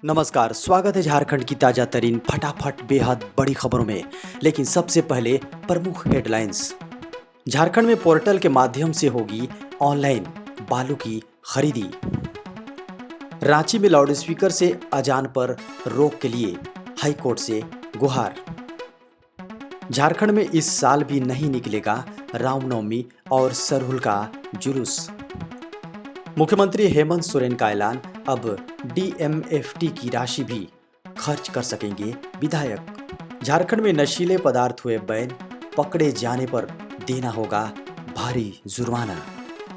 नमस्कार, स्वागत है झारखंड की ताजा तरीन फटाफट बेहद बड़ी खबरों में। लेकिन सबसे पहले प्रमुख हेडलाइंस। झारखंड में पोर्टल के माध्यम से होगी ऑनलाइन बालू की खरीदी। रांची में लाउडस्पीकर से अजान पर रोक के लिए हाई कोर्ट से गुहार। झारखंड में इस साल भी नहीं निकलेगा रामनवमी और सरहुल का जुलूस। मुख्यमंत्री हेमंत सोरेन का ऐलान, अब डीएमएफटी की राशि भी खर्च कर सकेंगे विधायक। झारखंड में नशीले पदार्थ हुए बैन, पकड़े जाने पर देना होगा भारी जुर्माना।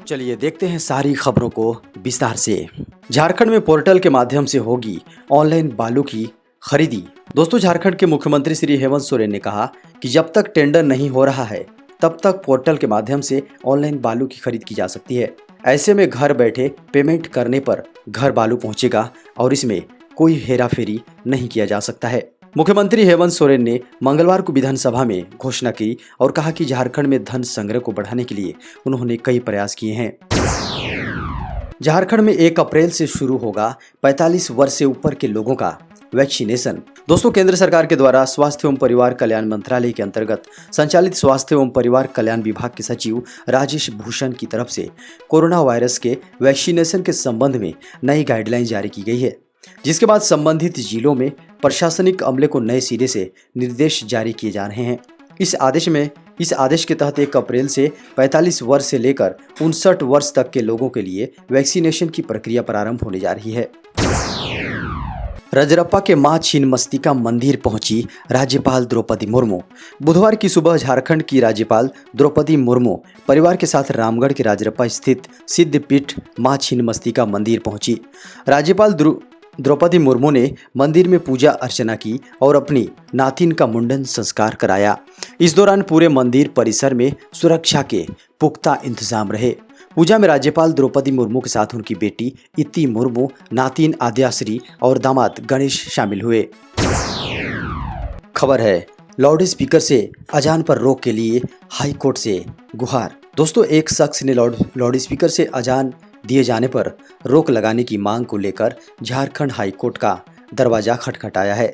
चलिए देखते हैं सारी खबरों को विस्तार से। झारखंड में पोर्टल के माध्यम से होगी ऑनलाइन बालू की खरीदी। दोस्तों, झारखंड के मुख्यमंत्री श्री हेमंत सोरेन ने कहा कि जब तक टेंडर नहीं हो रहा है तब तक पोर्टल के माध्यम से ऑनलाइन बालू की खरीद की जा सकती है। ऐसे में घर बैठे पेमेंट करने पर घर बालू पहुंचेगा और इसमें कोई हेराफेरी नहीं किया जा सकता है। मुख्यमंत्री हेमंत सोरेन ने मंगलवार को विधानसभा में घोषणा की और कहा कि झारखंड में धन संग्रह को बढ़ाने के लिए उन्होंने कई प्रयास किए हैं। झारखंड में 1 अप्रैल से शुरू होगा 45 वर्ष से ऊपर के लोगों का वैक्सीनेशन। दोस्तों, केंद्र सरकार के द्वारा स्वास्थ्य एवं परिवार कल्याण मंत्रालय के अंतर्गत संचालित स्वास्थ्य एवं परिवार कल्याण विभाग के सचिव राजेश भूषण की तरफ से कोरोना वायरस के वैक्सीनेशन के संबंध में नई गाइडलाइन जारी की गई है, जिसके बाद संबंधित जिलों में प्रशासनिक अमले को नए सिरे से निर्देश जारी किए जा रहे हैं। इस आदेश के तहत 1 अप्रैल से 45 वर्ष से लेकर 59 वर्ष तक के लोगों के लिए वैक्सीनेशन की प्रक्रिया प्रारंभ होने जा रही है। रजरप्पा के मां छिन्नमस्तिका मंदिर पहुंची राज्यपाल द्रौपदी मुर्मू। बुधवार की सुबह झारखंड की राज्यपाल द्रौपदी मुर्मू परिवार के साथ रामगढ़ के रजरप्पा स्थित सिद्धपीठ मां छिन्नमस्तिका मंदिर पहुंची। राज्यपाल द्रौपदी मुर्मू ने मंदिर में पूजा अर्चना की और अपनी नातिन का मुंडन संस्कार कराया। इस दौरान पूरे मंदिर परिसर में सुरक्षा के पुख्ता इंतजाम रहे। पूजा में राज्यपाल द्रौपदी मुर्मू के साथ उनकी बेटी इति मुर्मू, नातिन आद्याश्री और दामाद गणेश शामिल हुए। खबर है, लाउडस्पीकर से अजान पर रोक के लिए हाई कोर्ट से गुहार। दोस्तों, एक शख्स ने लाउडस्पीकर से अजान दिए जाने पर रोक लगाने की मांग को लेकर झारखंड हाई कोर्ट का दरवाजा खटखटाया है।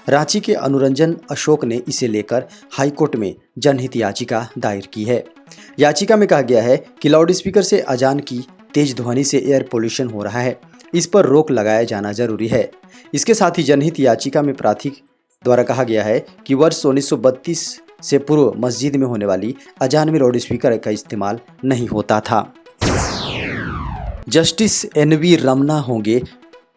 रांची के अनुरंजन अशोक ने इसे लेकर हाई कोर्ट में जनहित याचिका दायर की है। याचिका में कहा गया है कि लाउडस्पीकर से अजान की तेज ध्वनि से एयर पोल्यूशन हो रहा है, इस पर रोक लगाया जाना जरूरी है। इसके साथ ही जनहित याचिका में प्रार्थी द्वारा कहा गया है कि वर्ष 1932 से पूर्व मस्जिद में होने वाली अजान में लाउडस्पीकर का इस्तेमाल नहीं होता था। जस्टिस एनवी रमन्ना होंगे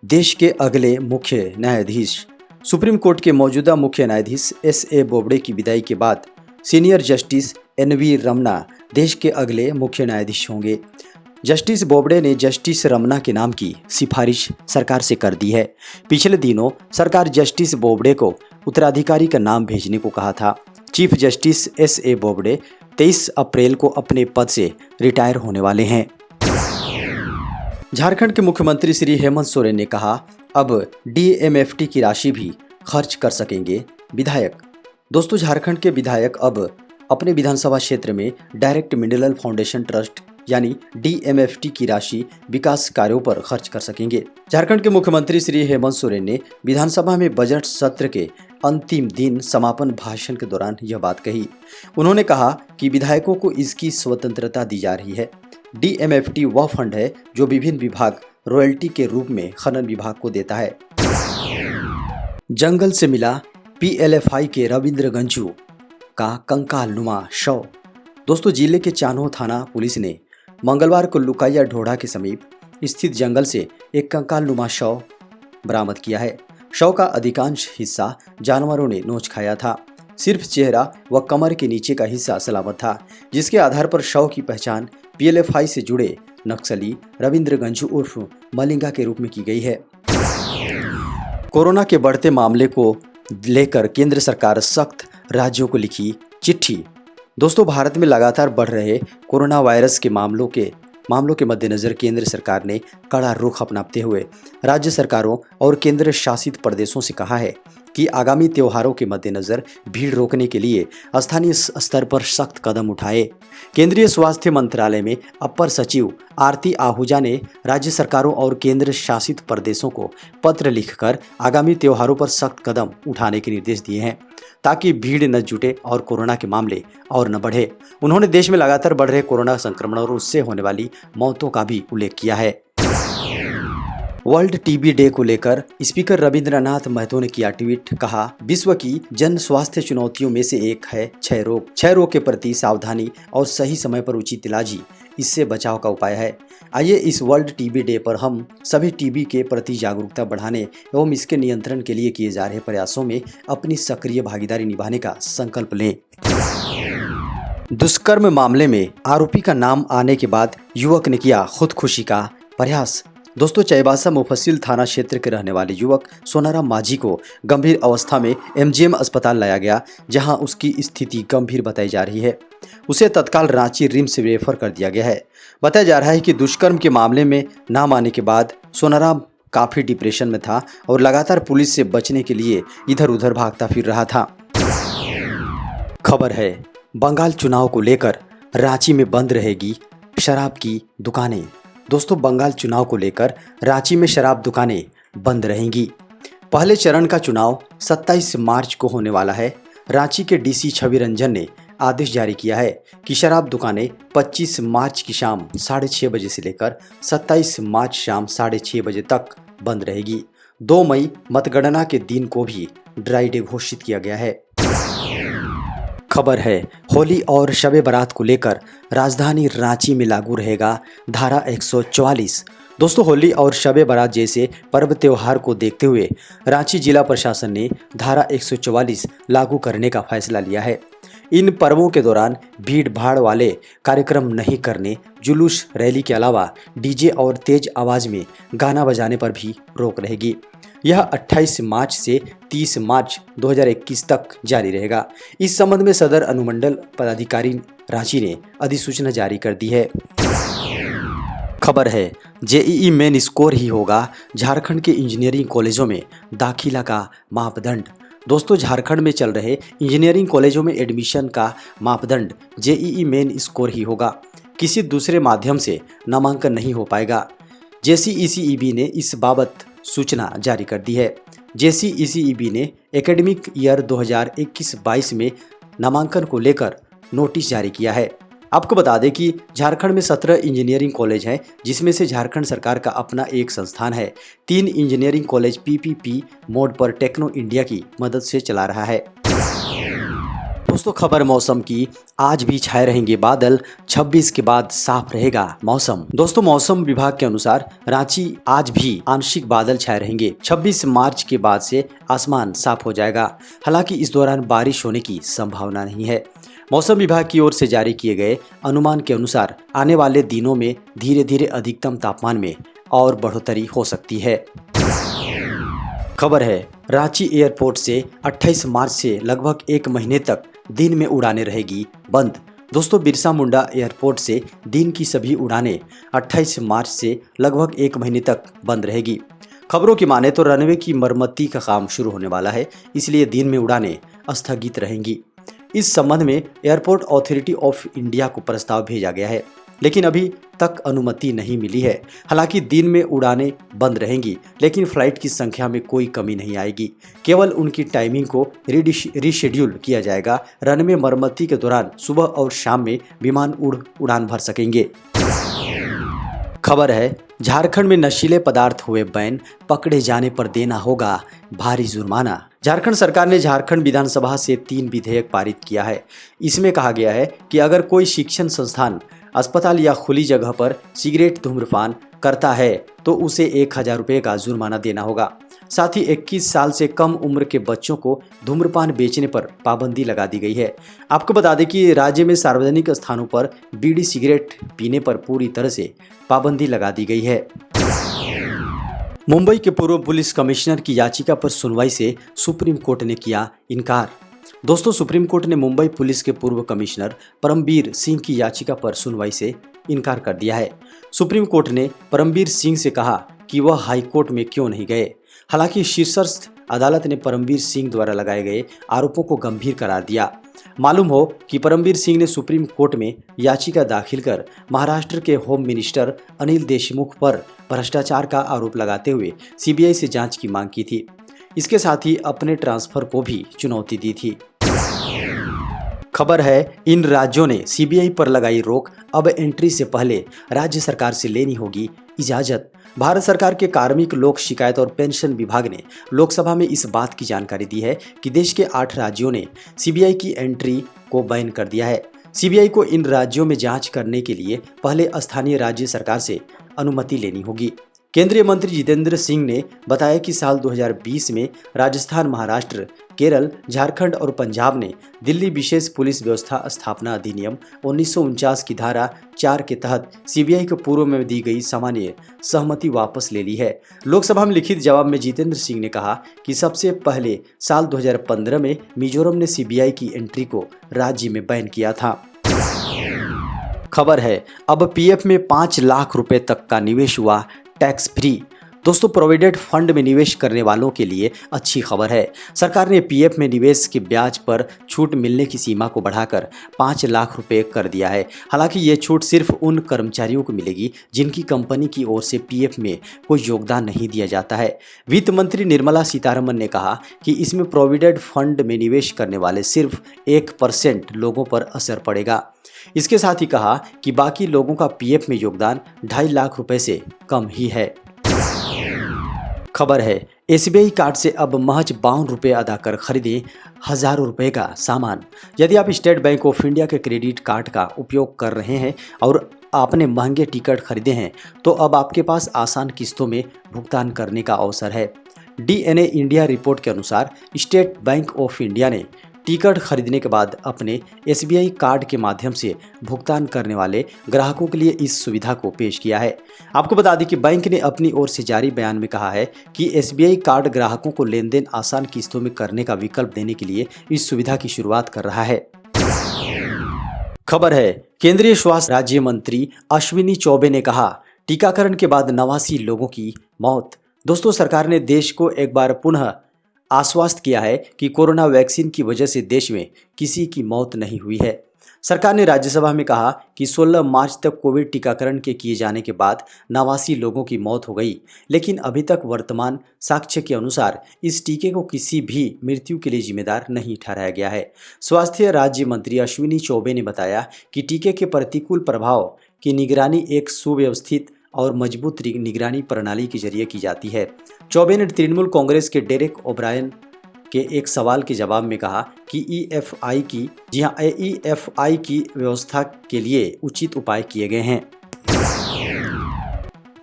देश के अगले मुख्य न्यायाधीश। सुप्रीम कोर्ट के मौजूदा मुख्य न्यायाधीश एस.ए. बोबडे की विदाई के बाद सीनियर जस्टिस एनवी रमन्ना देश के अगले मुख्य न्यायाधीश होंगे। जस्टिस बोबडे ने जस्टिस रमन्ना के नाम की सिफारिश सरकार से कर दी है। पिछले दिनों सरकार जस्टिस बोबडे को उत्तराधिकारी का नाम भेजने को कहा था। Chief justice S A. बोबडे 23 अप्रैल को अपने पद से रिटायर होने वाले हैं। झारखंड के मुख्यमंत्री श्री हेमंत सोरेन ने कहा, अब डीएमएफटी की राशि भी खर्च कर सकेंगे विधायक। दोस्तों, झारखंड के विधायक अब अपने विधानसभा क्षेत्र में डायरेक्ट मिनरल फाउंडेशन ट्रस्ट यानी डीएमएफटी की राशि विकास कार्यों पर खर्च कर सकेंगे। झारखंड के मुख्यमंत्री श्री हेमंत सोरेन ने विधानसभा में बजट सत्र के अंतिम दिन समापन भाषण के दौरान यह बात कही। उन्होंने कहा कि विधायकों को इसकी स्वतंत्रता दी जा रही है। डीएमएफटी वह फंड है जो विभिन्न विभाग रॉयल्टी के रूप में खनन विभाग को देता है। जंगल से मिला पीएलएफआई के रविंद्र गंजू का कंकाल नुमा शव। दोस्तों, जिले के चान्हो थाना पुलिस ने मंगलवार को लुकाया ढोड़ा के समीप स्थित जंगल से एक कंकाल नुमा शव बरामद किया है। शव का अधिकांश हिस्सा जानवरों ने नोच खाया था। सिर्फ चेहरा व कमर के नीचे का हिस्सा सलामत था, जिसके आधार पर शव की पहचान पीएलएफआई से जुड़े नक्सली रविंद्र गंजू उर्फ मलिंगा के रूप में की गई है। कोरोना के बढ़ते मामले को लेकर केंद्र सरकार सख्त राज्यों को लिखी चिट्ठी। दोस्तों, भारत में लगातार बढ़ रहे कोरोना वायरस के मामलों के मद्देनजर केंद्र सरकार ने कड़ा रुख अपनाते हुए राज्य सरकारों और केंद्र शासित प्रदेशों से कहा है कि आगामी त्योहारों के मद्देनजर भीड़ रोकने के लिए स्थानीय स्तर पर सख्त कदम उठाए। केंद्रीय स्वास्थ्य मंत्रालय में अपर सचिव आरती आहूजा ने राज्य सरकारों और केंद्र शासित प्रदेशों को पत्र लिखकर आगामी त्योहारों पर सख्त कदम उठाने के निर्देश दिए हैं, ताकि भीड़ न जुटे और कोरोना के मामले और न बढ़े। उन्होंने देश में लगातार बढ़ रहे कोरोना संक्रमण और उससे होने वाली मौतों का भी उल्लेख किया है। वर्ल्ड टीबी डे को लेकर स्पीकर रविंद्रनाथ महतो ने किया ट्वीट, कहा, विश्व की जन स्वास्थ्य चुनौतियों में से एक है क्षय रोग। क्षय रोग के प्रति सावधानी और सही समय पर उचित इलाज ही इससे बचाव का उपाय है। आइए इस वर्ल्ड टीबी डे पर हम सभी टीबी के प्रति जागरूकता बढ़ाने एवं इसके नियंत्रण के लिए किए जा रहे प्रयासों में अपनी सक्रिय भागीदारी निभाने का संकल्प लें। दुष्कर्म मामले में आरोपी का नाम आने के बाद युवक ने किया खुदकुशी का प्रयास। दोस्तों, चाईबासा मुफस्सिल थाना क्षेत्र के रहने वाले युवक सोनाराम माझी को गंभीर अवस्था में एमजीएम अस्पताल लाया गया, जहां उसकी स्थिति गंभीर बताई जा रही है। उसे तत्काल रांची रिम्स रेफर कर दिया गया है। बताया जा रहा है कि दुष्कर्म के मामले में नाम आने के बाद सोनाराम काफी डिप्रेशन में था और लगातार पुलिस से बचने के लिए इधर उधर भागता फिर रहा था। खबर है, बंगाल चुनाव को लेकर रांची में बंद रहेगी शराब की दुकानें। दोस्तों, बंगाल चुनाव को लेकर रांची में शराब दुकानें बंद रहेंगी। पहले चरण का चुनाव 27 मार्च को होने वाला है। रांची के डीसी छवि रंजन ने आदेश जारी किया है कि शराब दुकानें 25 मार्च की शाम 6:30 बजे से लेकर 27 मार्च शाम 6:30 बजे तक बंद रहेगी। 2 मई मतगणना के दिन को भी ड्राई डे घोषित किया गया है। खबर है, होली और शबे बारात को लेकर राजधानी रांची में लागू रहेगा धारा 144। दोस्तों, होली और शबे बारात जैसे पर्व त्योहार को देखते हुए रांची जिला प्रशासन ने धारा 144 लागू करने का फैसला लिया है। इन पर्वों के दौरान भीड़ भाड़ वाले कार्यक्रम नहीं करने, जुलूस रैली के अलावा डीजे और तेज आवाज में गाना बजाने पर भी रोक रहेगी। यह 28 मार्च से 30 मार्च 2021 तक जारी रहेगा। इस संबंध में सदर अनुमंडल पदाधिकारी रांची ने अधिसूचना जारी कर दी है। खबर है, जेईई मेन स्कोर ही होगा झारखंड के इंजीनियरिंग कॉलेजों में दाखिला का मापदंड। दोस्तों, झारखंड में चल रहे इंजीनियरिंग कॉलेजों में एडमिशन का मापदंड जेईई मेन स्कोर ही होगा। किसी दूसरे माध्यम से नामांकन नहीं हो पाएगा। जेसीईसीईबी ने इस बाबत सूचना जारी कर दी है। जेसीईसीईबी ने एकेडमिक ईयर 2021-22 में नामांकन को लेकर नोटिस जारी किया है। आपको बता दें कि झारखंड में 17 इंजीनियरिंग कॉलेज हैं, जिसमें से झारखंड सरकार का अपना एक संस्थान है। 3 इंजीनियरिंग कॉलेज पीपीपी मोड पर टेक्नो इंडिया की मदद से चला रहा है। दोस्तों, खबर मौसम की, आज भी छाए रहेंगे बादल, 26 के बाद साफ रहेगा मौसम। दोस्तों, मौसम विभाग के अनुसार रांची आज भी आंशिक बादल छाए रहेंगे। 26 मार्च के बाद से आसमान साफ हो जाएगा। हालांकि इस दौरान बारिश होने की संभावना नहीं है। मौसम विभाग की ओर से जारी किए गए अनुमान के अनुसार आने वाले दिनों में धीरे धीरे अधिकतम तापमान में और बढ़ोतरी हो सकती है। खबर है, रांची एयरपोर्ट से 28 मार्च से लगभग 1 महीने तक दिन में उड़ानें रहेगी बंद। दोस्तों, बिरसा मुंडा एयरपोर्ट से दिन की सभी उड़ानें 28 मार्च से लगभग 1 महीने तक बंद रहेगी। खबरों की माने तो रनवे की मरम्मती का काम शुरू होने वाला है, इसलिए दिन में उड़ानें स्थगित रहेंगी। इस संबंध में एयरपोर्ट अथॉरिटी ऑफ इंडिया को प्रस्ताव भेजा गया है, लेकिन अभी तक अनुमति नहीं मिली है। हालांकि दिन में उड़ानें बंद रहेंगी, लेकिन फ्लाइट की संख्या में कोई कमी नहीं आएगी। केवल उनकी टाइमिंग को रीशेड्यूल किया जाएगा। रनवे मरम्मती के दौरान सुबह और शाम में विमान उड़ान भर सकेंगे। खबर है, झारखंड में नशीले पदार्थ हुए बैन, पकड़े जाने पर देना होगा भारी जुर्माना। झारखंड सरकार ने झारखंड विधानसभा से 3 विधेयक पारित किया है। इसमें कहा गया है कि अगर कोई शिक्षण संस्थान, अस्पताल या खुली जगह पर सिगरेट धूम्रपान करता है तो उसे 1000 रुपये का जुर्माना देना होगा। साथ ही 21 साल से कम उम्र के बच्चों को धूम्रपान बेचने पर पाबंदी लगा दी गई है। आपको बता दें कि राज्य में सार्वजनिक स्थानों पर बीड़ी सिगरेट पीने पर पूरी तरह से पाबंदी लगा दी गई है। मुंबई के पूर्व पुलिस कमिश्नर की याचिका पर सुनवाई से सुप्रीम कोर्ट ने किया इनकार। दोस्तों, सुप्रीम कोर्ट ने मुंबई पुलिस के पूर्व कमिश्नर परमबीर सिंह की याचिका पर सुनवाई से इनकार कर दिया है। सुप्रीम कोर्ट ने परमबीर सिंह से कहा कि वह हाई कोर्ट में क्यों नहीं गए। हालांकि शीर्षस्थ अदालत ने परमवीर सिंह द्वारा लगाए गए आरोपों को गंभीर करार दिया। मालूम हो कि परमवीर सिंह ने सुप्रीम कोर्ट में याचिका दाखिल कर महाराष्ट्र के होम मिनिस्टर अनिल देशमुख पर भ्रष्टाचार का आरोप लगाते हुए सीबीआई से जांच की मांग की थी। इसके साथ ही अपने ट्रांसफर को भी चुनौती दी थी। खबर है, इन राज्यों ने सीबीआई पर लगाई रोक, अब एंट्री से पहले राज्य सरकार से लेनी होगी इजाजत। भारत सरकार के कार्मिक लोक शिकायत और पेंशन विभाग ने लोकसभा में इस बात की जानकारी दी है कि देश के 8 राज्यों ने सीबीआई की एंट्री को बैन कर दिया है। सीबीआई को इन राज्यों में जांच करने के लिए पहले स्थानीय राज्य सरकार से अनुमति लेनी होगी। केंद्रीय मंत्री जितेंद्र सिंह ने बताया कि साल 2020 में राजस्थान, महाराष्ट्र, केरल, झारखंड और पंजाब ने दिल्ली विशेष पुलिस व्यवस्था स्थापना अधिनियम 1949 की धारा 4 के तहत सीबीआई को पूर्व में दी गई सामान्य सहमति वापस ले ली है। लोकसभा में लिखित जवाब में जितेंद्र सिंह ने कहा कि सबसे पहले साल 2015 में मिजोरम ने सीबीआई की एंट्री को राज्य में बैन किया था। खबर है, अब पीएफ में 5 लाख रुपए तक का निवेश हुआ टैक्स फ्री। दोस्तों, प्रोविडेंट फंड में निवेश करने वालों के लिए अच्छी खबर है। सरकार ने पीएफ में निवेश के ब्याज पर छूट मिलने की सीमा को बढ़ाकर 5 लाख रुपए कर दिया है। हालांकि ये छूट सिर्फ उन कर्मचारियों को मिलेगी जिनकी कंपनी की ओर से पीएफ में कोई योगदान नहीं दिया जाता है। वित्त मंत्री निर्मला सीतारमण ने कहा कि इसमें प्रोविडेंट फंड में निवेश करने वाले सिर्फ 1% लोगों पर असर पड़ेगा। इसके साथ ही कहा कि बाकी लोगों का पीएफ में योगदान 2.5 लाख रुपए से कम ही है। खबर है, एसबीआई कार्ड से अब महज 52 रुपये अदा कर खरीदें हजारों रुपए का सामान। यदि आप स्टेट बैंक ऑफ इंडिया के क्रेडिट कार्ड का उपयोग कर रहे हैं और आपने महंगे टिकट खरीदे हैं तो अब आपके पास आसान किस्तों में भुगतान करने का अवसर है। डीएनए इंडिया रिपोर्ट के अनुसार स्टेट बैंक ऑफ इंडिया ने टिकट खरीदने के बाद अपने एसबीआई कार्ड के माध्यम से भुगतान करने वाले ग्राहकों के लिए इस सुविधा को पेश किया है। आपको बता दें कि बैंक ने अपनी ओर से जारी बयान में कहा है कि एसबीआई कार्ड ग्राहकों को लेन देन आसान किस्तों में करने का विकल्प देने के लिए इस सुविधा की शुरुआत कर रहा है। खबर है, केंद्रीय स्वास्थ्य राज्य मंत्री अश्विनी चौबे ने कहा, टीकाकरण के बाद 89 लोगों की मौत। दोस्तों, सरकार ने देश को एक बार पुनः आश्वस्त किया है कि कोरोना वैक्सीन की वजह से देश में किसी की मौत नहीं हुई है। सरकार ने राज्यसभा में कहा कि 16 मार्च तक कोविड टीकाकरण के किए जाने के बाद 89 लोगों की मौत हो गई, लेकिन अभी तक वर्तमान साक्ष्य के अनुसार इस टीके को किसी भी मृत्यु के लिए जिम्मेदार नहीं ठहराया गया है। स्वास्थ्य राज्य मंत्री अश्विनी चौबे ने बताया कि टीके के प्रतिकूल प्रभाव की निगरानी एक सुव्यवस्थित और मजबूत निगरानी प्रणाली के जरिए की जाती है। चौबे ने तृणमूल कांग्रेस के डेरेक ओब्रायन के एक सवाल के जवाब में कहा कि ईएफआई की व्यवस्था के लिए उचित उपाय किए गए हैं।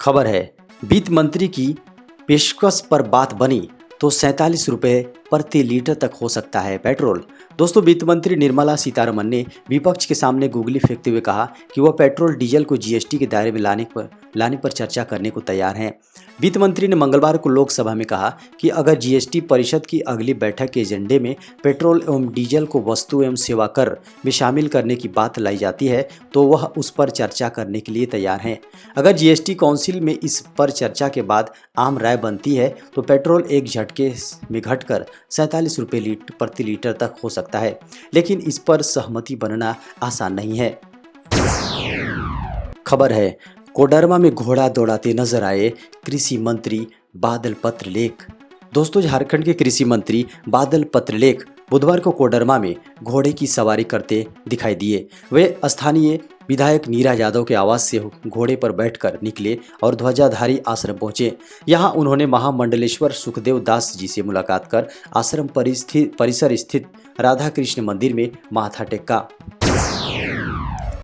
खबर है, वित्त मंत्री की पेशकश पर बात बनी तो 47 रुपये प्रति लीटर तक हो सकता है पेट्रोल। दोस्तों, वित्त मंत्री निर्मला सीतारमण ने विपक्ष के सामने गुगली फेंकते हुए कहा कि वह पेट्रोल डीजल को जीएसटी के दायरे में लाने पर चर्चा करने को तैयार हैं। वित्त मंत्री ने मंगलवार को लोकसभा में कहा कि अगर जीएसटी परिषद की अगली बैठक के एजेंडे में पेट्रोल एवं डीजल को वस्तु एवं सेवा कर में शामिल करने की बात लाई जाती है तो वह उस पर चर्चा करने के लिए तैयार हैं। अगर जीएसटी काउंसिल में इस पर चर्चा के बाद आम राय बनती है तो पेट्रोल एक झटके में घटकर 47 रुपये प्रति लीटर तक हो सकता है, लेकिन इस पर सहमति बनना आसान नहीं है। खबर है, कोडरमा में घोड़ा दौड़ाते नजर आए कृषि मंत्री बादल पत्रलेख। दोस्तों, झारखंड के कृषि मंत्री बादल पत्रलेख बुधवार को कोडरमा में घोड़े की सवारी करते दिखाई दिए। वे स्थानीय विधायक नीरा यादव के आवास से घोड़े पर बैठकर निकले और ध्वजाधारी आश्रम पहुंचे। यहां उन्होंने महामंडलेश्वर सुखदेव दास जी से मुलाकात कर आश्रम परिसर स्थित राधा कृष्ण मंदिर में माथा टेका।